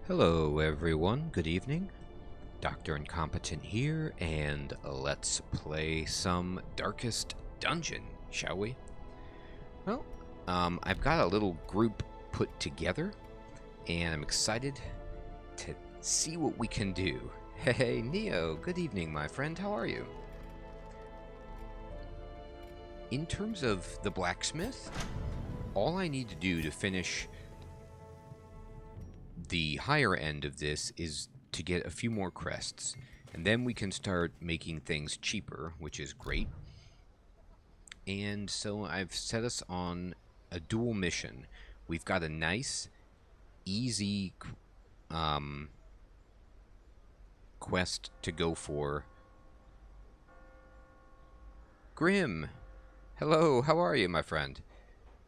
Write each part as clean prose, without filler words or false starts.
Hello everyone, good evening. Dr. Incompetent here, and let's play some Darkest Dungeon, shall we? Well, I've got a little group put together, and I'm excited to see what we can do. Hey, Neo, good evening, my friend, how are you? In terms of the blacksmith, all I need to do to finish the higher end of this is to get a few more crests, and then we can start making things cheaper, which is great. And so I've set us on a dual mission. We've got a nice, easy quest to go for. Grim! Hello, how are you, my friend?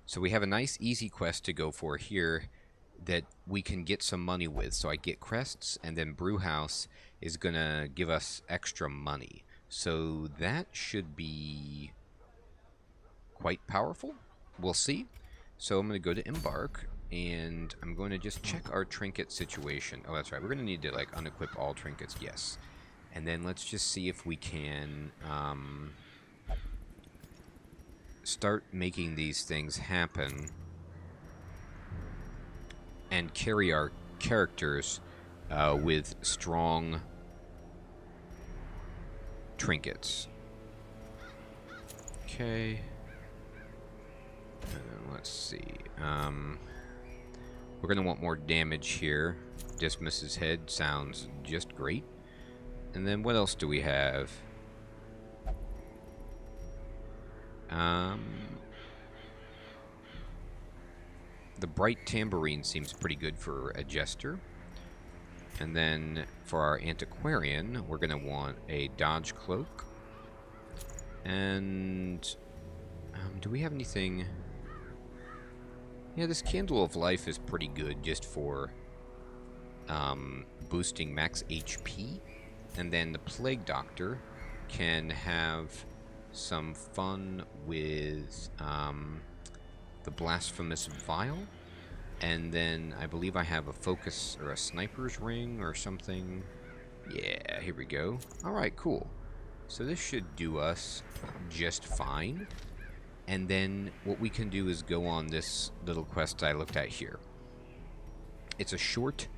So we have a nice, easy quest to go for here that we can get some money with. So I get crests, and then Brewhouse is gonna give us extra money. So that should be quite powerful. We'll see. So I'm gonna go to Embark, and I'm going to just check our trinket situation. Oh, that's right. We're gonna need to like unequip all trinkets. Yes. And then let's just see if we can start making these things happen and carry our characters with strong trinkets. Okay. Let's see. We're going to want more damage here. Dismiss his head sounds just great. And then what else do we have? The bright tambourine seems pretty good for a jester. And then for our antiquarian, we're going to want a dodge cloak. And do we have anything? Yeah, this Candle of Life is pretty good just for boosting max HP. And then the Plague Doctor can have some fun with the Blasphemous Vial, and then I believe I have a focus or a sniper's ring or something. Yeah, here we go. Alright, cool. So this should do us just fine. And then what we can do is go on this little quest I looked at here. It's a short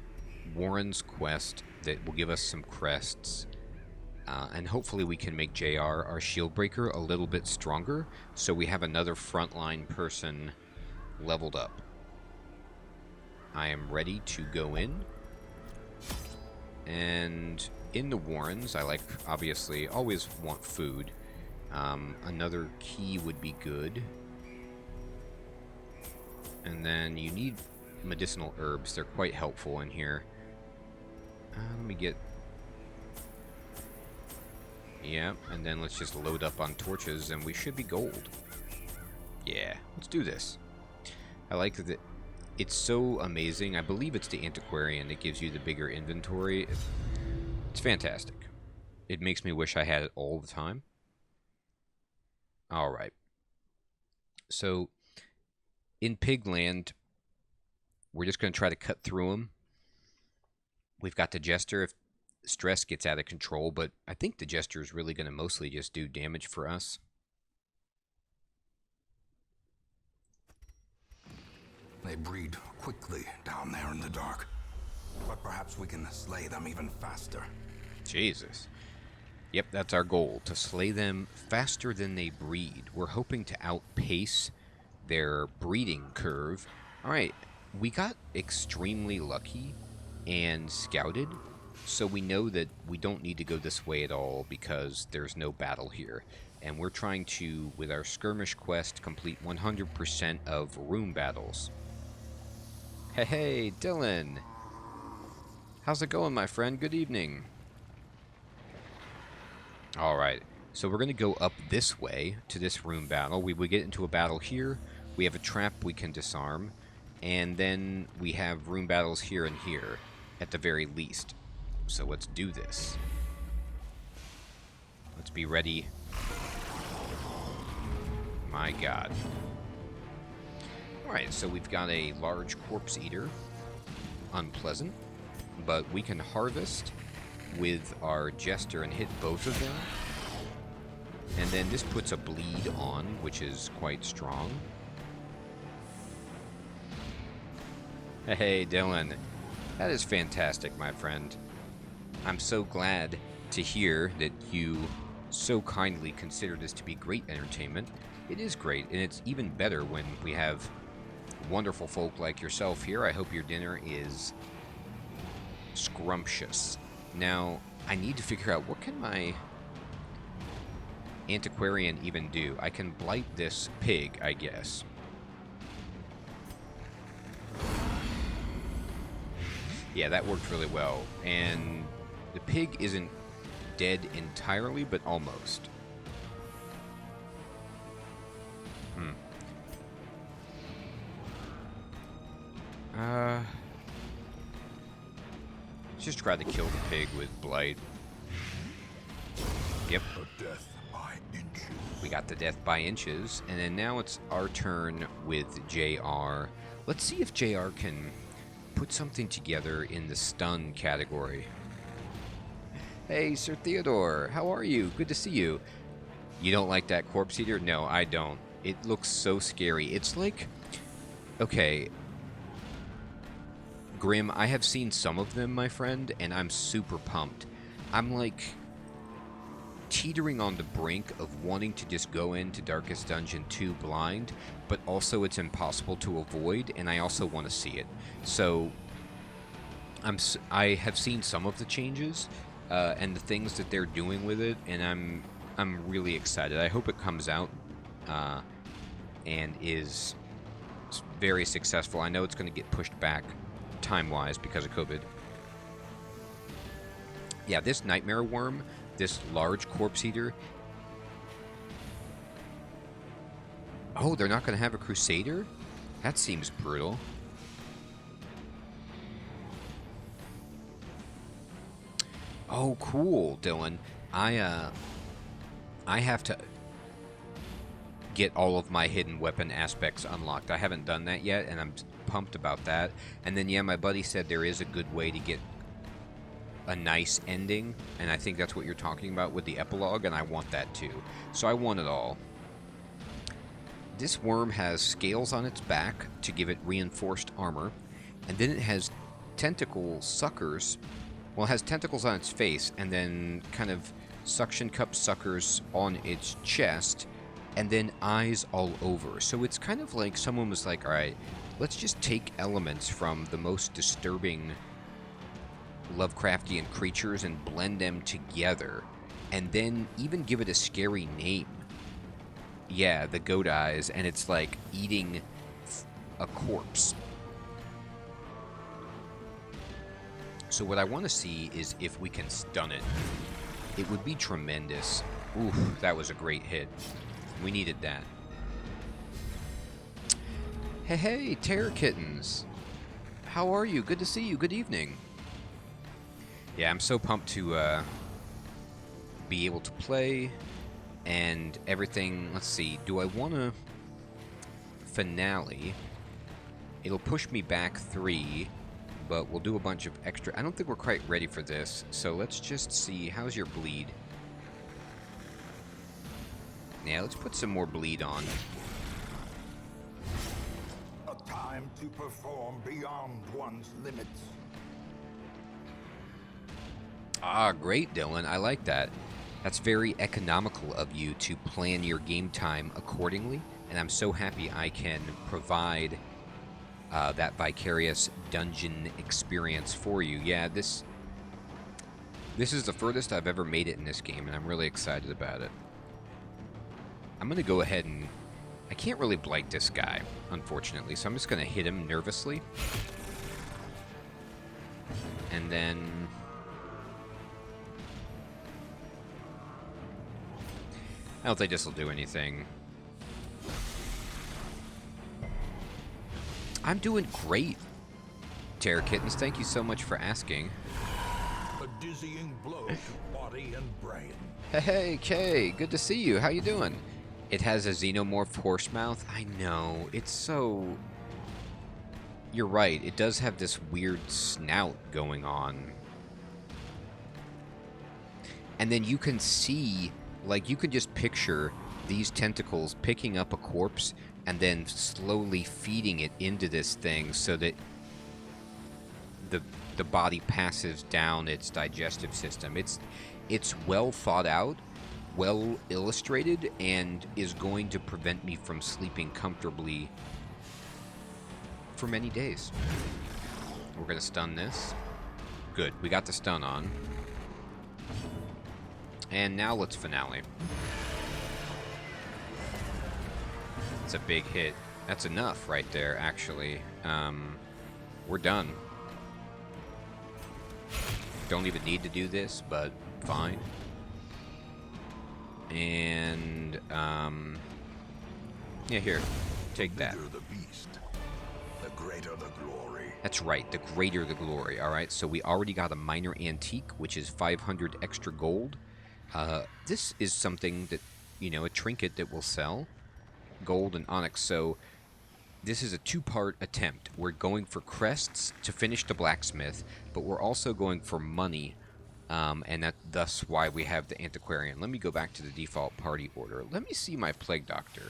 Warren's quest that will give us some crests. And hopefully we can make JR, our shield breaker, a little bit stronger, so we have another frontline person leveled up. I am ready to go in. And in the Warrens, I like, obviously, always want food. Another key would be good. And then you need medicinal herbs. They're quite helpful in here. Let me get... Yeah, and then let's just load up on torches, and we should be gold. Yeah, let's do this. I like that it's so amazing. I believe it's the antiquarian that gives you the bigger inventory. It's fantastic. It makes me wish I had it all the time. Alright. So, in Pigland, we're just going to try to cut through them. We've got the Jester if stress gets out of control, but I think the Jester is really going to mostly just do damage for us. They breed quickly down there in the dark, but perhaps we can slay them even faster. Jesus. Yep, that's our goal, to slay them faster than they breed. We're hoping to outpace their breeding curve. Alright, we got extremely lucky and scouted, so we know that we don't need to go this way at all because there's no battle here. And we're trying to, with our skirmish quest, complete 100% of room battles. Hey, Dylan! How's it going, my friend? Good evening. Alright, so we're going to go up this way to this room battle. We get into a battle here. We have a trap we can disarm. And then we have room battles here and here, at the very least. So let's do this. Let's be ready. My god. Alright, so we've got a large corpse eater. Unpleasant. but we can harvest with our Jester and hit both of them. And then this puts a bleed on, which is quite strong. Hey, Dylan. That is fantastic, my friend. I'm so glad to hear that you so kindly consider this to be great entertainment. It is great, and it's even better when we have wonderful folk like yourself here. I hope your dinner is scrumptious. Now, I need to figure out, what can my antiquarian even do? I can blight this pig, I guess. Yeah, that worked really well. And the pig isn't dead entirely, but almost. Let's just try to kill the pig with blight. Yep. A death by inches. We got the death by inches, and then now it's our turn with JR. Let's see if JR can put something together in the stun category. Hey, Sir Theodore, how are you? Good to see you. You don't like that corpse eater? No, I don't. It looks so scary. It's like... Okay. Grim, I have seen some of them, my friend, and I'm super pumped. I'm like teetering on the brink of wanting to just go into Darkest Dungeon 2 blind, but also it's impossible to avoid, and I also want to see it. So I have seen some of the changes and the things that they're doing with it, and I'm really excited. I hope it comes out and is very successful. I know it's going to get pushed back time-wise because of COVID. Yeah, this nightmare worm, this large corpse eater. Oh, they're not going to have a crusader? That seems brutal. Oh, cool, Dylan. I have to get all of my hidden weapon aspects unlocked. I haven't done that yet, and I'm pumped about that. And then, yeah, my buddy said there is a good way to get a nice ending, and I think that's what you're talking about with the epilogue, and I want that too. So I want it all. This worm has scales on its back to give it reinforced armor, and then it has tentacle suckers. Well, it has tentacles on its face, and then kind of suction cup suckers on its chest, and then eyes all over. So it's kind of like someone was like, alright, let's just take elements from the most disturbing Lovecraftian creatures and blend them together, and then even give it a scary name. Yeah, the goat eyes, and it's like eating a corpse. So what I want to see is if we can stun it. It would be tremendous. Oof, that was a great hit. We needed that. Hey, hey, Terror Kittens. How are you? Good to see you. Good evening. Yeah, I'm so pumped to be able to play and everything. Let's see. Do I want to finale? It'll push me back 3, but we'll do a bunch of extra. I don't think we're quite ready for this, so let's just see. How's your bleed? Yeah, let's put some more bleed on. A time to perform beyond one's limits. Ah, great, Dylan. I like that. That's very economical of you to plan your game time accordingly, and I'm so happy I can provide that vicarious dungeon experience for you. Yeah, this is the furthest I've ever made it in this game, and I'm really excited about it. I'm going to go ahead and... I can't really blight this guy, unfortunately, so I'm just going to hit him nervously. And then... I don't think this will do anything. I'm doing great, Terror Kittens. Thank you so much for asking. A dizzying blow to body and brain. Hey, Kay. Good to see you. How you doing? It has a xenomorph horse mouth. I know. It's so... you're right. It does have this weird snout going on. And then you can see, like, you can just picture these tentacles picking up a corpse and then slowly feeding it into this thing so that the body passes down its digestive system. It's well thought out, well illustrated, and is going to prevent me from sleeping comfortably for many days. We're going to stun this. Good. We got the stun on. And now let's finale. It's a big hit. That's enough right there, actually. We're done. Don't even need to do this, but fine. And, yeah, here. Take that. The beast, the greater the glory. That's right, the greater the glory. Alright, so we already got a minor antique, which is 500 extra gold. This is something that, you know, a trinket that will sell. Gold and onyx. So this is a two-part attempt. We're going for crests to finish the blacksmith, but we're also going for money, and thus why we have the antiquarian. Let me go back to the default party order. Let me see my plague doctor.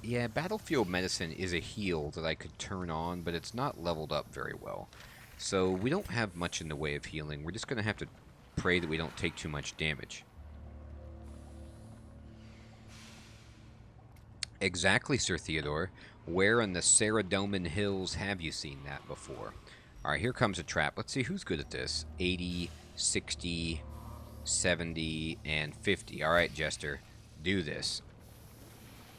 Yeah, battlefield medicine is a heal that I could turn on, but it's not leveled up very well. So we don't have much in the way of healing. We're just going to have to pray that we don't take too much damage. Exactly, Sir Theodore. Where in the Saradomin Hills have you seen that before? Alright, here comes a trap. Let's see who's good at this. 80, 60, 70, and 50. Alright, Jester. Do this.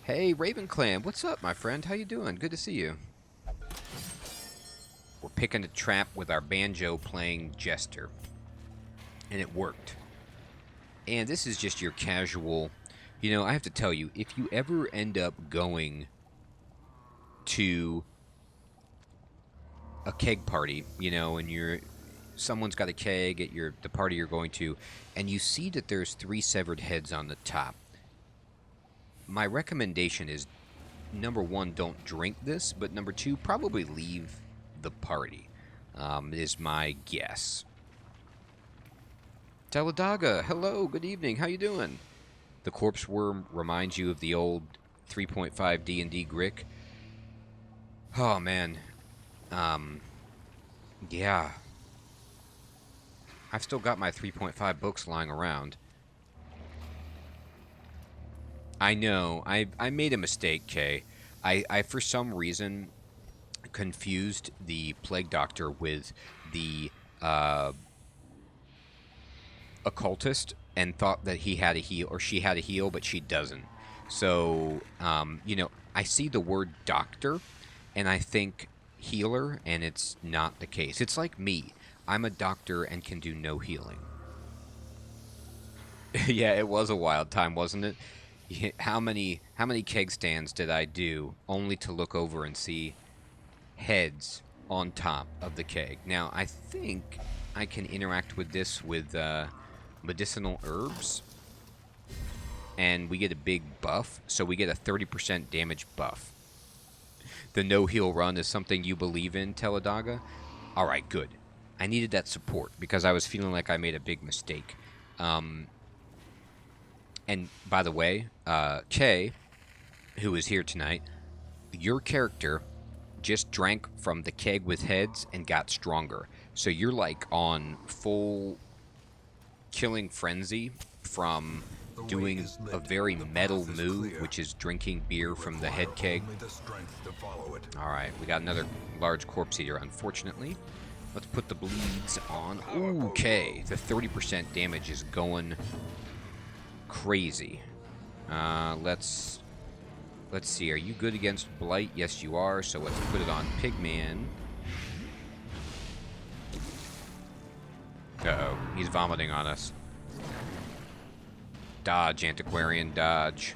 Hey, Ravenclam. What's up, my friend? How you doing? Good to see you. We're picking a trap with our banjo-playing Jester. And it worked. And this is just your casual... You know, I have to tell you, if you ever end up going to a keg party, you know, and someone's got a keg at the party you're going to, and you see that there's 3 severed heads on the top, my recommendation is, number 1, don't drink this, but number 2, probably leave the party, is my guess. Taladaga, hello, good evening, how you doing? The corpse worm reminds you of the old 3.5 D&D Grick. Oh, man. Yeah. I've still got my 3.5 books lying around. I know. I made a mistake, Kay. I for some reason, confused the Plague Doctor with the occultist and thought that he had a heal, or she had a heal, but she doesn't. So, you know, I see the word doctor, and I think healer, and it's not the case. It's like me. I'm a doctor and can do no healing. Yeah, it was a wild time, wasn't it? How many keg stands did I do, only to look over and see heads on top of the keg? Now, I think I can interact with this with... medicinal herbs, and we get a big buff, so we get a 30% damage buff. The no-heal run is something you believe in, Teladaga? Alright, good. I needed that support, because I was feeling like I made a big mistake. And, by the way, Kay, who is here tonight, your character just drank from the keg with heads and got stronger. So you're, like, on full... killing frenzy from doing a very metal move, which is drinking beer from the head keg. Alright, we got another large corpse eater, unfortunately. Let's put the bleeds on. Okay, the 30% damage is going crazy. Let's see, are you good against Blight? Yes, you are, so let's put it on Pigman. Uh-oh, he's vomiting on us. Dodge, Antiquarian, dodge.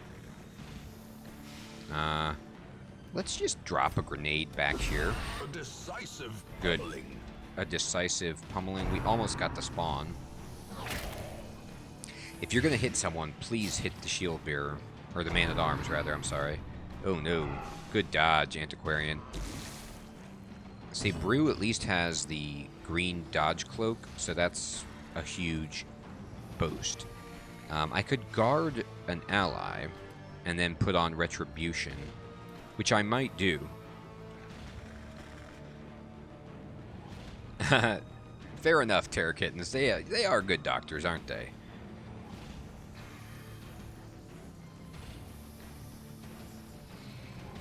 Let's just drop a grenade back here. A decisive Good. pummeling. A decisive pummeling. We almost got the spawn. If you're going to hit someone, please hit the shield bearer. Or the man-at-arms, rather, I'm sorry. Oh, no. Good dodge, Antiquarian. See, Brew at least has the green dodge cloak, so that's a huge boost. I could guard an ally and then put on Retribution, which I might do. Fair enough, Terror Kittens. They are good doctors, aren't they?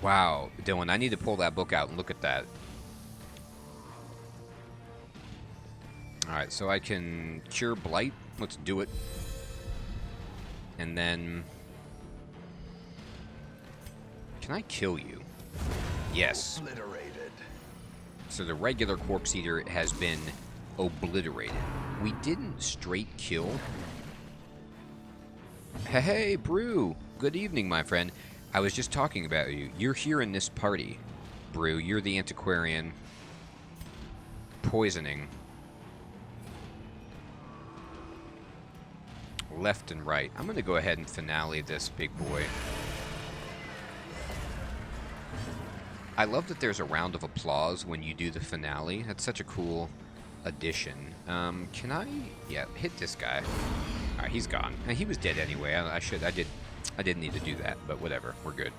Wow, Dylan, I need to pull that book out and look at that. Alright, so I can cure Blight. Let's do it. And then... Can I kill you? Yes. Obliterated. So the regular Corpse Eater has been obliterated. We didn't straight kill. Hey, Brew. Good evening, my friend. I was just talking about you. You're here in this party, Brew. You're the Antiquarian. Poisoning. Left and right. I'm going to go ahead and finale this big boy. I love that there's a round of applause when you do the finale. That's such a cool addition. Can I... Yeah, hit this guy. Alright, he's gone. He was dead anyway. I didn't need to do that, but whatever. We're good.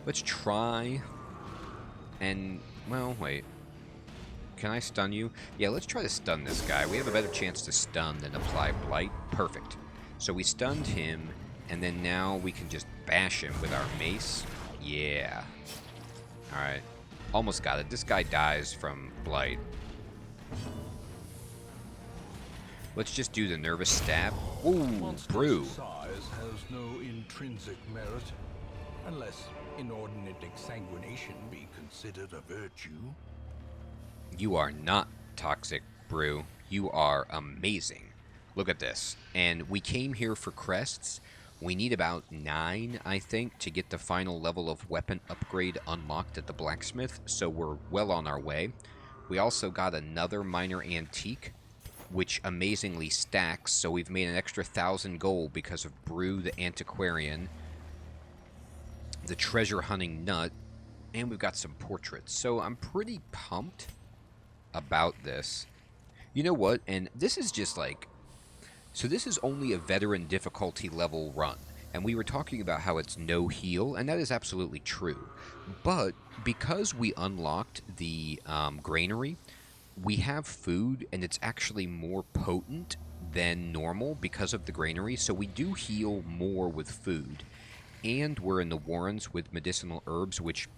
Let's try... And... Well, wait. Can I stun you? Yeah, let's try to stun this guy. We have a better chance to stun than apply Blight. Perfect. So we stunned him, and then now we can just bash him with our mace. Yeah. Alright. Almost got it. This guy dies from Blight. Let's just do the nervous stab. Ooh, Brew. Size has no intrinsic merit, unless inordinate exsanguination be considered a virtue. You are not toxic, Brew. You are amazing. Look at this. And we came here for crests. We need about 9, I think, to get the final level of weapon upgrade unlocked at the blacksmith, so we're well on our way. We also got another minor antique, which amazingly stacks, so we've made an extra 1,000 gold because of Brew the Antiquarian, the treasure hunting nut, and we've got some portraits. So I'm pretty pumped about this. You know what? And this is just like... So this is only a veteran difficulty level run. And we were talking about how it's no heal, and that is absolutely true. But because we unlocked the granary, we have food, and it's actually more potent than normal because of the granary. So we do heal more with food. And we're in the warrens with medicinal herbs, which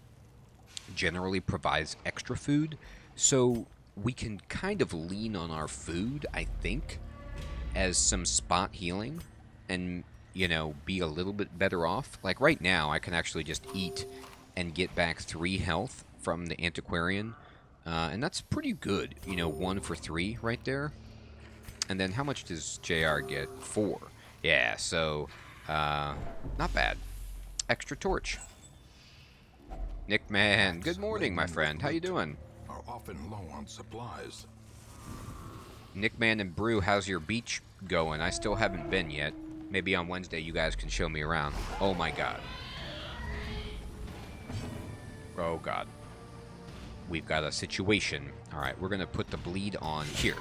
generally provides extra food. So we can kind of lean on our food, I think, as some spot healing and, you know, be a little bit better off. Like right now, I can actually just eat and get back 3 health from the Antiquarian. And that's pretty good, you know, 1 for 3 right there. And then how much does JR get? 4. Yeah, so, not bad. Extra torch. Nick Man, good morning, my friend. How you doing? Are often low on supplies. Nickman and Brew, how's your beach going? I still haven't been yet. Maybe on Wednesday you guys can show me around. Oh my god. Oh god. We've got a situation. Alright, we're going to put the bleed on here.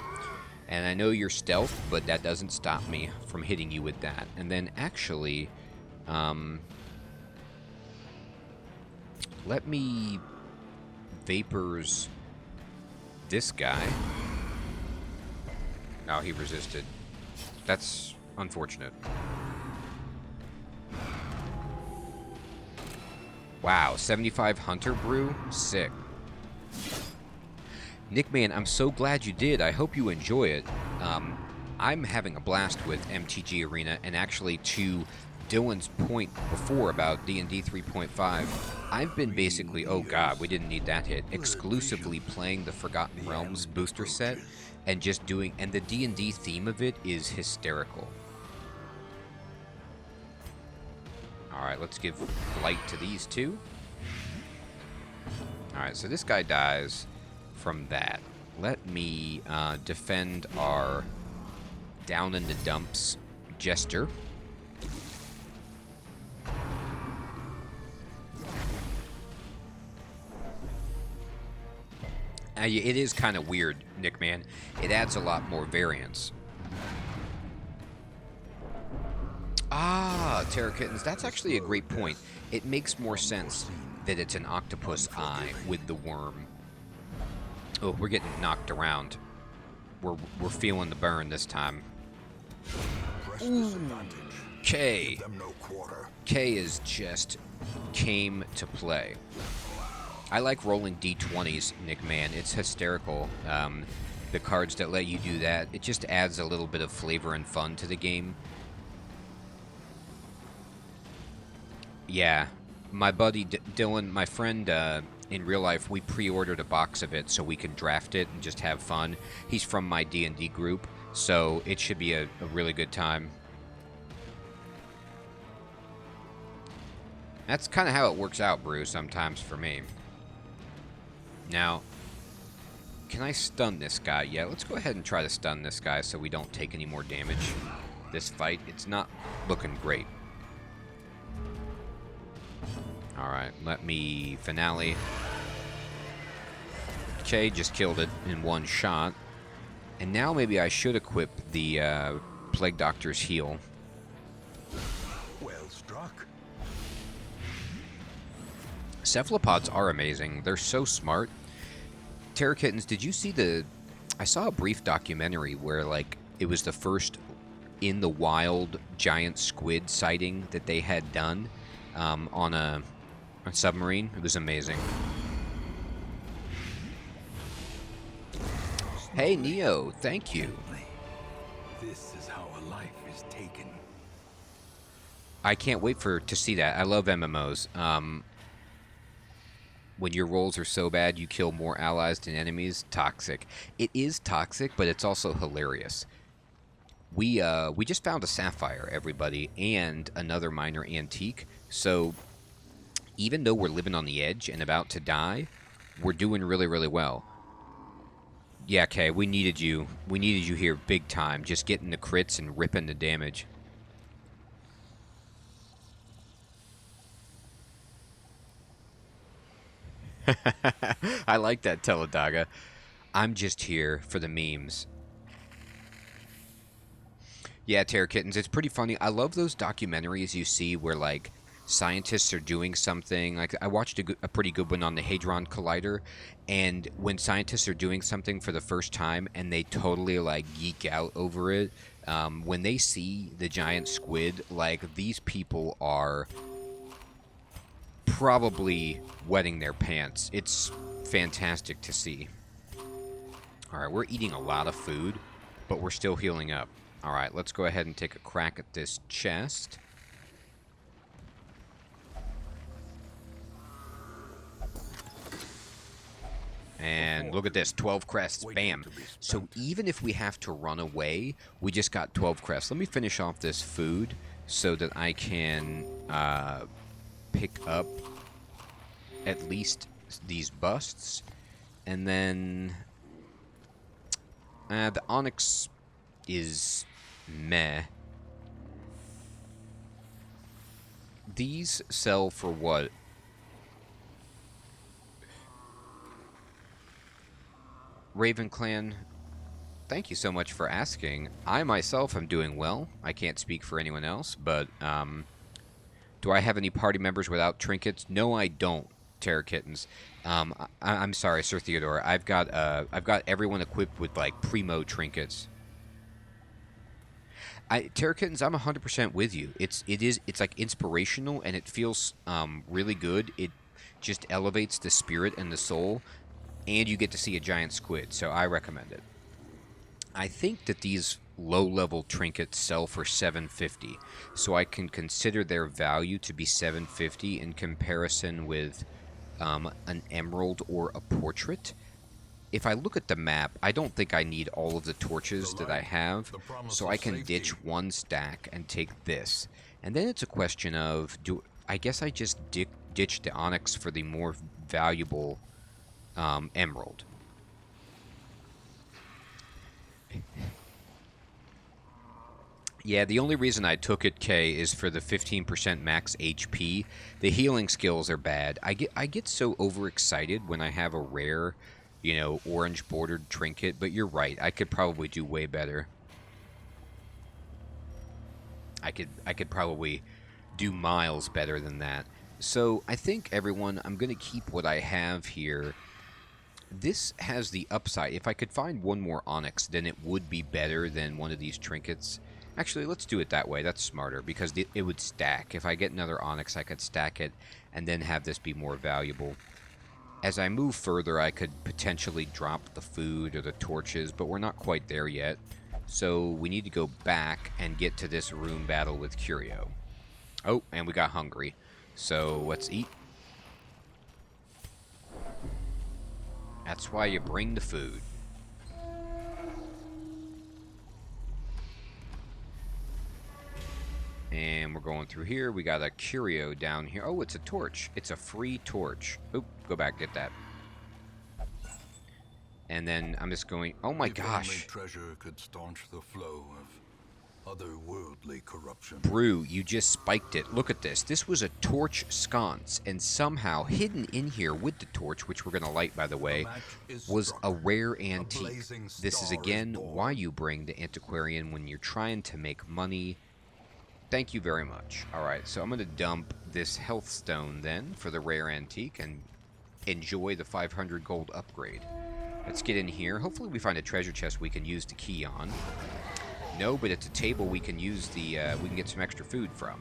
And I know you're stealth, but that doesn't stop me from hitting you with that. And then actually, let me vapors this guy. Oh, he resisted. That's unfortunate. Wow, 75 Hunter Brew? Sick. Nickman, I'm so glad you did. I hope you enjoy it. I'm having a blast with MTG Arena, and actually to Dylan's point before about D&D 3.5, I've been basically, oh god, we didn't need that hit, exclusively playing the Forgotten Realms booster set, and just doing, and the D&D theme of it is hysterical. Alright, let's give light to these two. Alright, so this guy dies from that. Let me defend our down in the dumps jester. It is kind of weird, Nick, man. It adds a lot more variance. Ah, Terra Kittens, that's actually a great point. It makes more sense that it's an octopus eye with the worm. Oh, we're getting knocked around. We're feeling the burn this time. K. K is just came to play. I like rolling d20s, Nick, man. It's hysterical. The cards that let you do that, it just adds a little bit of flavor and fun to the game. Yeah, my buddy Dylan, my friend, in real life, we pre-ordered a box of it so we can draft it and just have fun. He's from my D&D group, so it should be a really good time. That's kind of how it works out, Brew, sometimes for me. Now, can I stun this guy? Yeah, let's go ahead and try to stun this guy so we don't take any more damage. This fight, it's not looking great. Alright, let me finale. Okay, just killed it in one shot. And now maybe I should equip the Plague Doctor's heal. Well struck. Cephalopods are amazing. They're so smart. Terra Kittens, did you see the... I saw a brief documentary where, like, it was the first in the wild giant squid sighting that they had done on a submarine. It was amazing. Hey, Neo, thank you. This is how a life is taken. I can't wait to see that. I love MMOs. When your rolls are so bad you kill more allies than enemies, toxic. It is toxic, but it's also hilarious. We just found a sapphire, everybody, and another minor antique. So even though we're living on the edge and about to die, we're doing really, really well. Yeah, Kay, we needed you. We needed you here big time, just getting the crits and ripping the damage. I like that, Teladaga. I'm just here for the memes. Yeah, Terra Kittens, it's pretty funny. I love those documentaries you see where, like, scientists are doing something. Like, I watched a pretty good one on the Hadron Collider, and when scientists are doing something for the first time and they totally, like, geek out over it, when they see the giant squid, like, these people are probably wetting their pants. It's fantastic to see. Alright, we're eating a lot of food, but we're still healing up. Alright, let's go ahead and take a crack at this chest. And look at this, 12 crests, bam. So even if we have to run away, we just got 12 crests. Let me finish off this food so that I can pick up at least these busts. And then the onyx is meh. These sell for what? Raven Clan, thank you so much for asking. I myself am doing well. I can't speak for anyone else, but do I have any party members without trinkets? No, I don't, Terra Kittens. I'm sorry, Sir Theodore. I've got everyone equipped with, like, primo trinkets. Terra Kittens, I'm 100% with you. It's like inspirational, and it feels really good. It just elevates the spirit and the soul, and you get to see a giant squid, so I recommend it. I think that these low-level trinkets sell for $750, so I can consider their value to be $750 in comparison with an emerald or a portrait. If I look at the map, I don't think I need all of the torches that I have, so I can ditch one stack and take this. And then it's a question of, I guess I just ditch the onyx for the more valuable emerald. Yeah, the only reason I took it, K, is for the 15% max HP. The healing skills are bad. I get so overexcited when I have a rare you know, orange bordered trinket, but you're right. I could probably do way better. I could probably do miles better than that. So I think, everyone, I'm going to keep what I have here. This has the upside. If I could find one more onyx, then it would be better than one of these trinkets. Actually, let's do it that way. That's smarter, because it would stack. If I get another onyx, I could stack it and then have this be more valuable. As I move further, I could potentially drop the food or the torches, but we're not quite there yet. So we need to go back and get to this room battle with Curio. Oh, and we got hungry. So let's eat. That's why you bring the food. And we're going through here. We got a Curio down here. Oh, it's a torch. It's a free torch. Oop, go back, get that. And then I'm just going... Oh my gosh. Treasure could staunch the flow of otherworldly corruption. Brew, you just spiked it. Look at this. This was a torch sconce, and somehow hidden in here with the torch, which we're going to light, by the way, was a rare antique. This is again why you bring the antiquarian when you're trying to make money. Thank you very much. Alright, so I'm going to dump this health stone then for the rare antique and enjoy the 500 gold upgrade. Let's get in here. Hopefully we find a treasure chest we can use the key on. No, but it's a table we can use the, we can get some extra food from.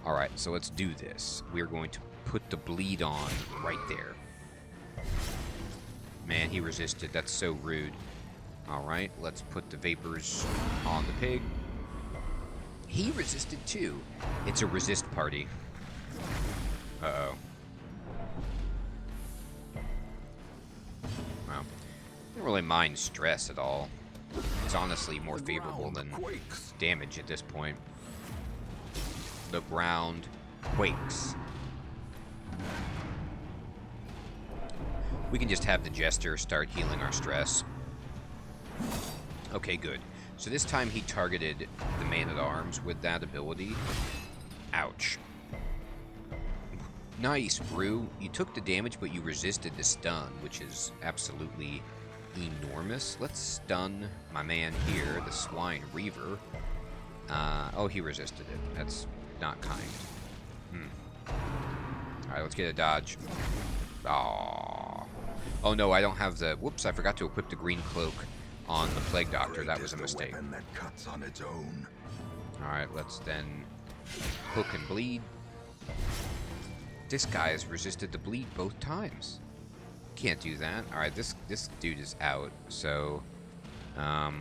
Alright, so let's do this. We're going to put the bleed on right there. Man, he resisted. That's so rude. Alright, let's put the vapors on the pig. He resisted too. It's a resist party. Uh-oh. Well, I don't really mind stress at all. It's honestly more favorable than damage at this point. The ground quakes. We can just have the Jester start healing our stress. Okay, good. So this time he targeted the Man-at-Arms with that ability. Ouch. Nice, Brew. You took the damage, but you resisted the stun, which is absolutely enormous. Let's stun my man here, the Swine Reaver. Oh, he resisted it. That's not kind. Alright, let's get a dodge. Aww. Oh no, I don't have the... Whoops, I forgot to equip the green cloak on the Plague Doctor. That was a mistake. That cuts on its own. Alright, let's then hook and bleed. This guy has resisted the bleed both times. Can't do that. Alright, this dude is out, so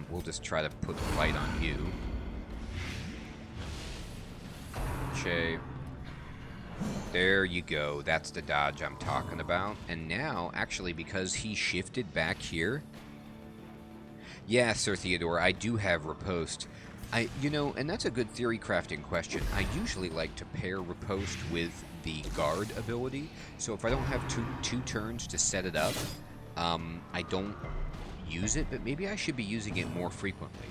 we'll just try to put the light on you. Okay. There you go. That's the dodge I'm talking about. And now, actually, because he shifted back here... Yeah, Sir Theodore, I do have riposte. You know, and that's a good theory crafting question. I usually like to pair riposte with the guard ability, so if I don't have two turns to set it up, I don't use it, but maybe I should be using it more frequently.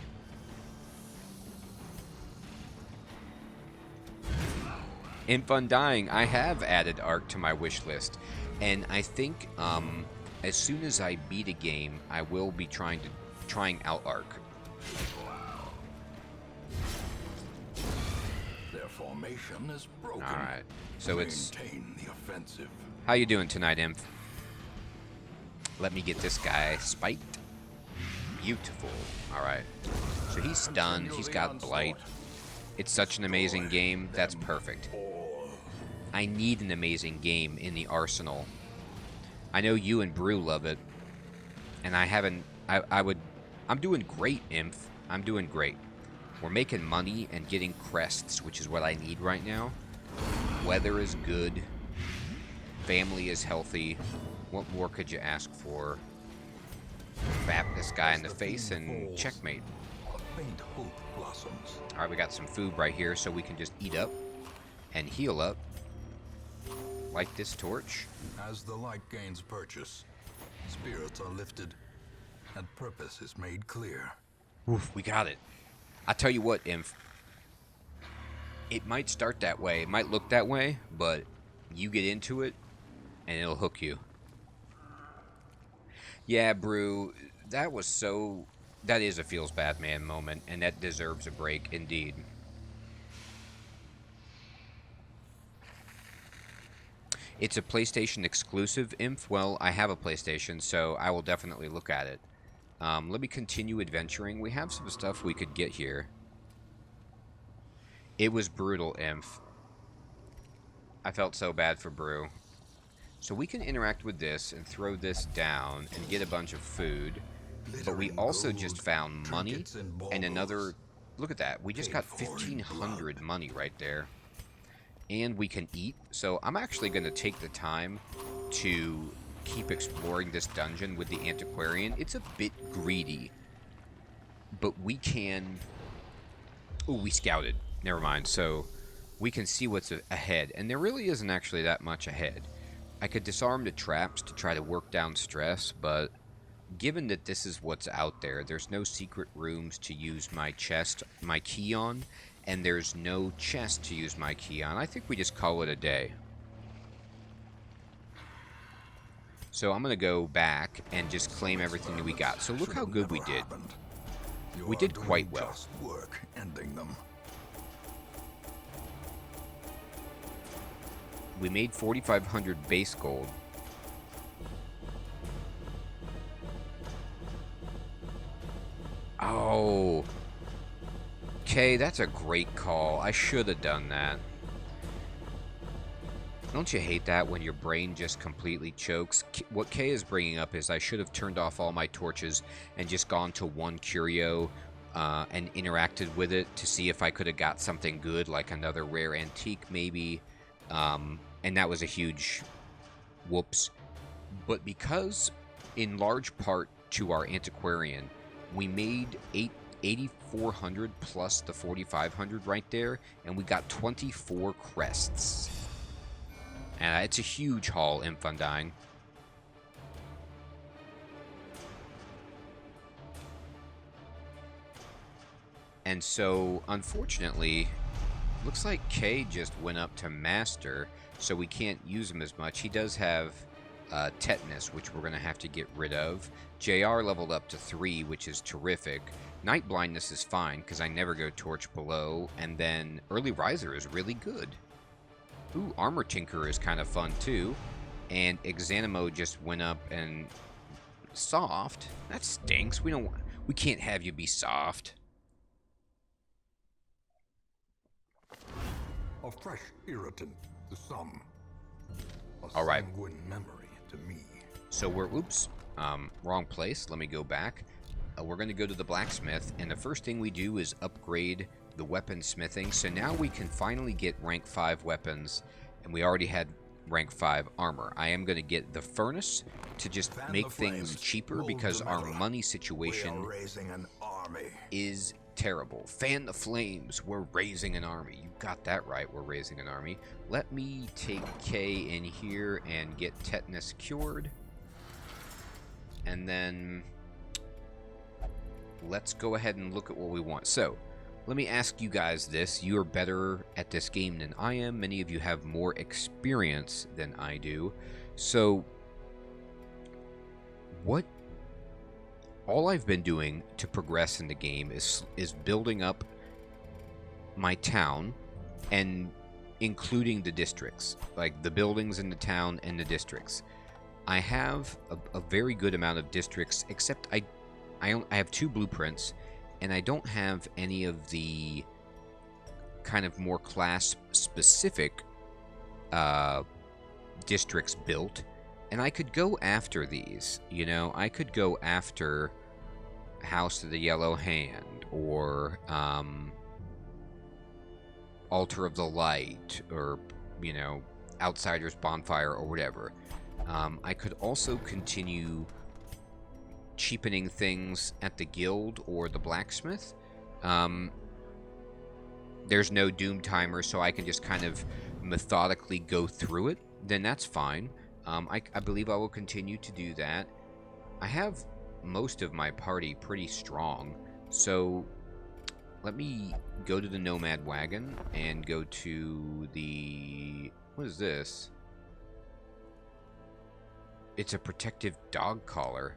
In Fun Dying, I have added Arc to my wish list, and I think as soon as I beat a game, I will be trying out Arc. Their formation is broken. All right, so it's maintain the offensive. How you doing tonight, Imp? Let me get this guy spiked. Beautiful. All right, so he's stunned. He's got blight. It's such an amazing game. That's perfect. I need an amazing game in the arsenal. I know you and Brew love it, and I haven't. I'm doing great, Imp. I'm doing great. We're making money and getting crests, which is what I need right now. Weather is good. Family is healthy. What more could you ask for? Bap this guy in the face and checkmate. A faint hope blossoms. Alright, we got some food right here, so we can just eat up and heal up. Like this torch. As the light gains purchase, spirits are lifted, and purpose is made clear. Oof, we got it. I tell you what, Imp. It might start that way, it might look that way, but you get into it, and it'll hook you. Yeah, Brew, that was so... That is a feels bad man moment, and that deserves a break, indeed. It's a PlayStation exclusive, Inf. Well, I have a PlayStation, so I will definitely look at it. Let me continue adventuring. We have some stuff we could get here. It was brutal, Inf. I felt so bad for Brew. So we can interact with this and throw this down and get a bunch of food. But we Glittering also just gold, found money trinkets and and another... baubles, Look at that. We just paid got for in 1,500 blood. money right there. And we can eat. So I'm actually going to take the time to keep exploring this dungeon with the antiquarian. It's a bit greedy, but we can... Oh, we scouted. Never mind. So we can see what's ahead. And there really isn't actually that much ahead. I could disarm the traps to try to work down stress, but given that this is what's out there, there's no secret rooms to use my key on, and there's no chest to use my key on. I think we just call it a day. So I'm going to go back and just claim everything that we got. So look how good we did. We did quite well. Just work ending them. We made 4,500 base gold. Oh. Okay, that's a great call. I should have done that. Don't you hate that when your brain just completely chokes? What Kay is bringing up is I should have turned off all my torches and just gone to one curio and interacted with it to see if I could have got something good, like another rare antique maybe. And that was a huge whoops. But because, in large part to our antiquarian, we made 8,400 plus the 4,500 right there, and we got 24 crests. And it's a huge haul, Infundine. And so, unfortunately, looks like Kay just went up to Master, so we can't use him as much. He does have Tetanus, which we're going to have to get rid of. JR leveled up to 3, which is terrific. Night Blindness is fine, because I never go Torch below. And then Early Riser is really good. Ooh, Armor Tinker is kind of fun, too. And Exanimo just went up and... Soft? That stinks. We can't have you be soft. A fresh irritant to some. A All right. sanguine memory to me. So we're... Oops. Wrong place. Let me go back. We're going to go to the blacksmith, and the first thing we do is upgrade the weaponsmithing. So now we can finally get rank 5 weapons, and we already had rank 5 armor. I am going to get the furnace to just make things cheaper because our money situation is terrible. Fan the flames. We're raising an army. You got that right. We're raising an army. Let me take K in here and get tetanus cured. And then let's go ahead and look at what we want. So, let me ask you guys this. You are better at this game than I am. Many of you have more experience than I do. So, all I've been doing to progress in the game is building up my town and including the districts, like the buildings in the town and the districts. I have a very good amount of districts, except I have 2 blueprints, and I don't have any of the kind of more class-specific districts built. And I could go after these, you know? I could go after House of the Yellow Hand, or Altar of the Light, or, you know, Outsider's Bonfire, or whatever. I could also continue cheapening things at the guild or the blacksmith. There's no doom timer, so I can just kind of methodically go through it. Then that's fine. I believe I will continue to do that. I have most of my party pretty strong, so let me go to the Nomad Wagon and go to the... What is this? It's a protective dog collar.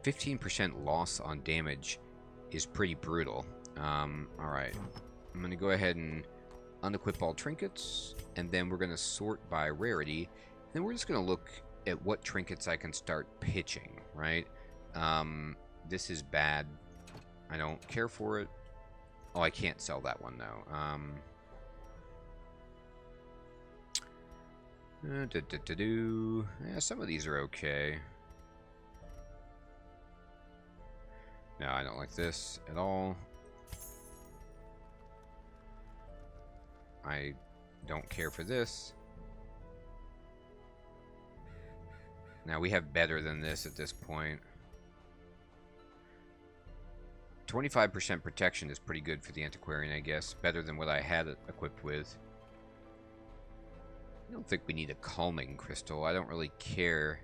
15% loss on damage is pretty brutal. Alright. I'm going to go ahead and unequip all trinkets, and then we're going to sort by rarity. Then we're just going to look at what trinkets I can start pitching, right? This is bad. I don't care for it. Oh, I can't sell that one, though. Yeah, some of these are okay. No, I don't like this at all. I don't care for this. Now, we have better than this at this point. 25% protection is pretty good for the antiquarian, I guess. Better than what I had it equipped with. I don't think we need a calming crystal. I don't really care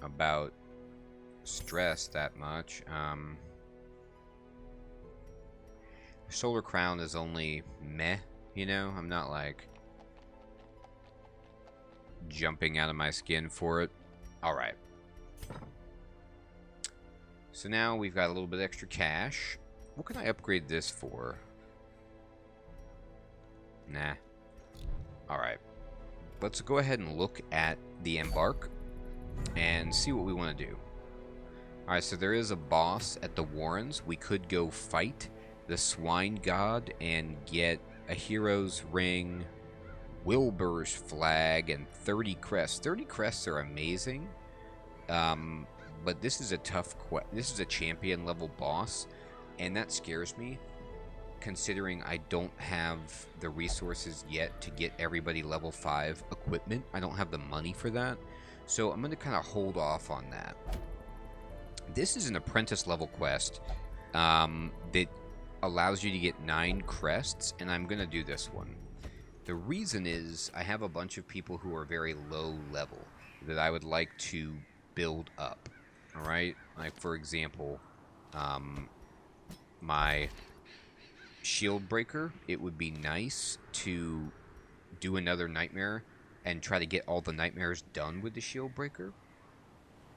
about stress that much. Solar crown is only meh, you know? I'm not like jumping out of my skin for it. Alright. So now we've got a little bit extra cash. What can I upgrade this for? Nah. Alright. Let's go ahead and look at the embark and see what we want to do. Alright, so there is a boss at the Warrens. We could go fight the Swine God and get a hero's ring, Wilbur's flag, and 30 crests. 30 crests are amazing. But this is a tough this is a champion level boss, and that scares me, considering I don't have the resources yet to get everybody level 5 equipment. I don't have the money for that, so I'm going to kind of hold off on that. This is an apprentice level quest that allows you to get 9 crests, and I'm going to do this one. The reason is I have a bunch of people who are very low level that I would like to build up. Alright, like for example, my shield breaker, it would be nice to do another nightmare and try to get all the nightmares done with the shield breaker.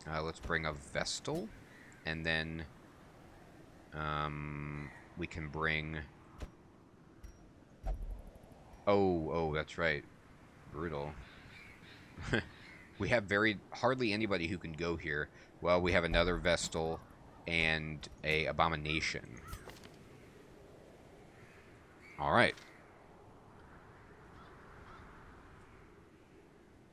Let's bring a Vestal, and then we can bring... Oh, that's right. Brutal. We have hardly anybody who can go here. Well, we have another Vestal and a Abomination. Alright.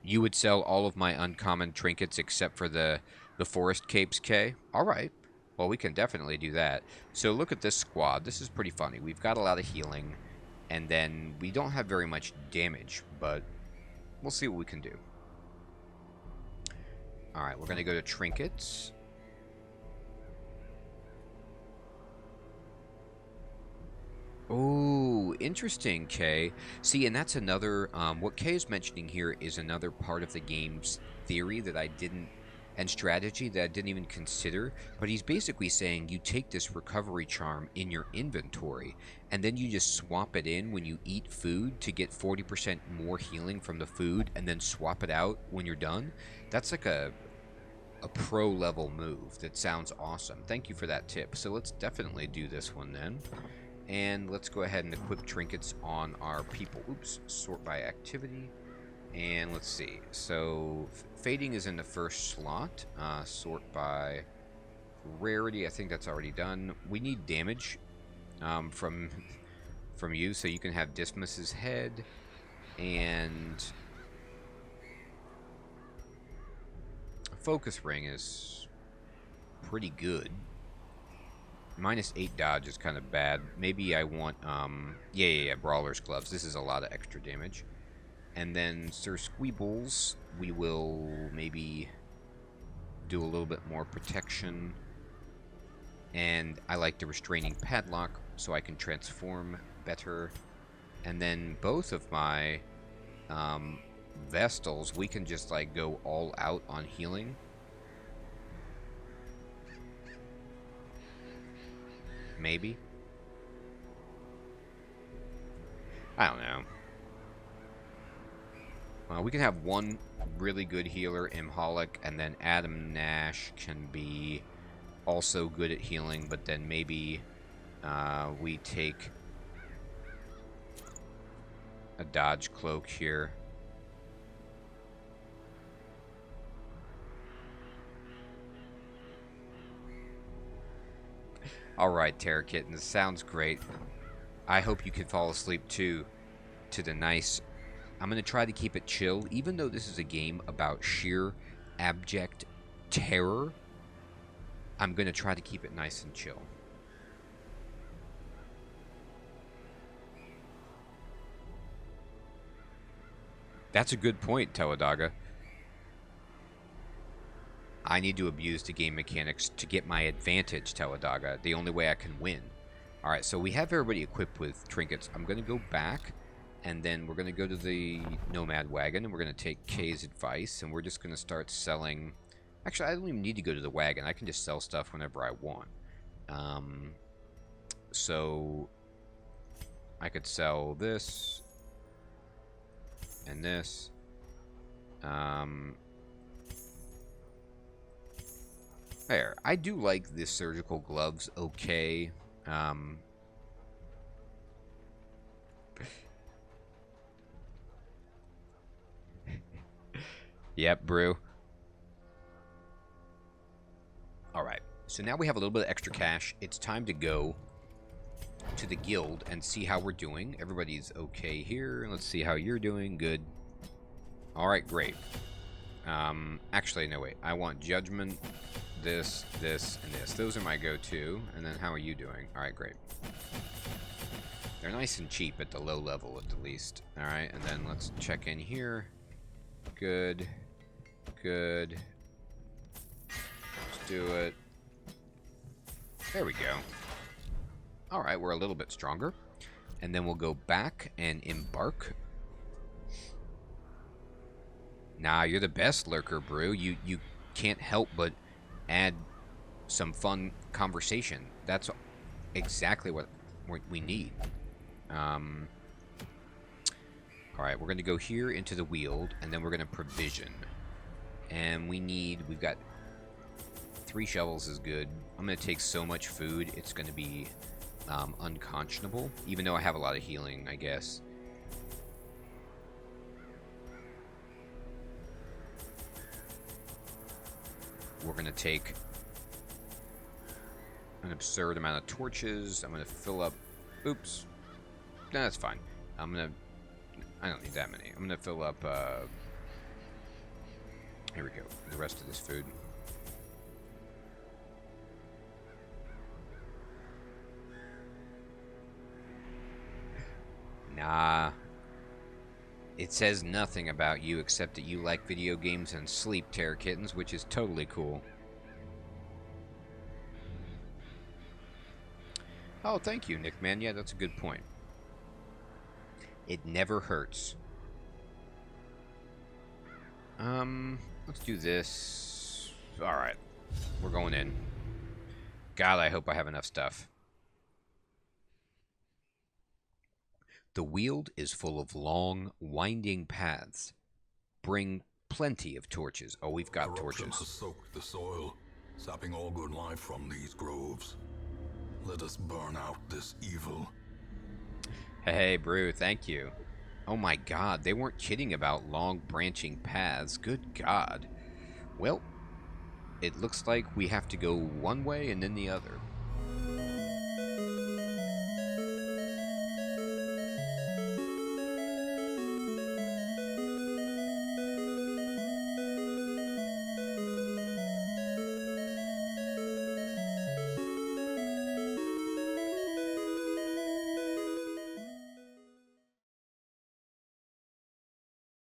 You would sell all of my uncommon trinkets except for the Forest Capes, K? Alright. Well, we can definitely do that. So look at this squad. This is pretty funny. We've got a lot of healing, and then we don't have very much damage, but we'll see what we can do. Alright, we're going to go to trinkets. Oh, interesting, Kay. See, and that's another, what Kay is mentioning here is another part of the game's theory that I didn't, and strategy that I didn't even consider. But he's basically saying you take this recovery charm in your inventory, and then you just swap it in when you eat food to get 40% more healing from the food, and then swap it out when you're done. That's like a pro level move. That sounds awesome. Thank you for that tip. So let's definitely do this one then. And let's go ahead and equip trinkets on our people. Oops, sort by activity. And let's see. So fading is in the first slot. Sort by rarity. I think that's already done. We need damage from you, so you can have Dismas's head. And focus ring is pretty good. -8 dodge is kind of bad. Maybe I want, yeah, Brawler's Gloves. This is a lot of extra damage. And then Sir Squeebles, we will maybe do a little bit more protection. And I like the Restraining Padlock, so I can transform better. And then both of my Vestals, we can just, like, go all out on healing. Maybe. I don't know. We can have one really good healer, Imholic, and then Adam Nash can be also good at healing, but then maybe we take a dodge cloak here. Alright, Terra Kittens, sounds great. I hope you can fall asleep too to the nice... I'm going to try to keep it chill, even though this is a game about sheer abject terror. I'm going to try to keep it nice and chill. That's a good point, Teladaga. I need to abuse the game mechanics to get my advantage, Teladaga. The only way I can win. Alright, so we have everybody equipped with trinkets. I'm going to go back, and then we're going to go to the Nomad Wagon, and we're going to take Kay's advice, and we're just going to start selling... Actually, I don't even need to go to the wagon. I can just sell stuff whenever I want. So I could sell this and this. There. I do like the surgical gloves. Okay. Yep, brew. Alright, so now we have a little bit of extra cash. It's time to go to the guild and see how we're doing. Everybody's okay here. Let's see how you're doing. Good. Alright, great. Actually, no, wait. I want judgment, this, this, and this. Those are my go-to. And then how are you doing? Alright, great. They're nice and cheap at the low level, at the least. Alright, and then let's check in here. Good. Good. Let's do it. There we go. Alright, we're a little bit stronger. And then we'll go back and embark. Nah, you're the best, Lurker Brew. You can't help but add some fun conversation. That's exactly what we need. Alright, we're going to go here into the Weald, and then we're going to provision. And we've got 3 shovels is good. I'm going to take so much food, it's going to be unconscionable. Even though I have a lot of healing, I guess. We're going to take an absurd amount of torches. I'm going to fill up... Oops. No, that's fine. I don't need that many. I'm going to fill up... Here we go. The rest of this food. Nah. It says nothing about you except that you like video games and sleep, Terror Kittens, which is totally cool. Oh, thank you, Nick, man. Yeah, that's a good point. It never hurts. Let's do this. Alright. We're going in. God, I hope I have enough stuff. The Weald is full of long, winding paths. Bring plenty of torches. Oh, we've got Corruption torches. has soaked the soil, sapping all good life from these groves. Let us burn out this evil. Hey, Brew, thank you. Oh my god, they weren't kidding about long branching paths. Good god. Well, it looks like we have to go one way and then the other.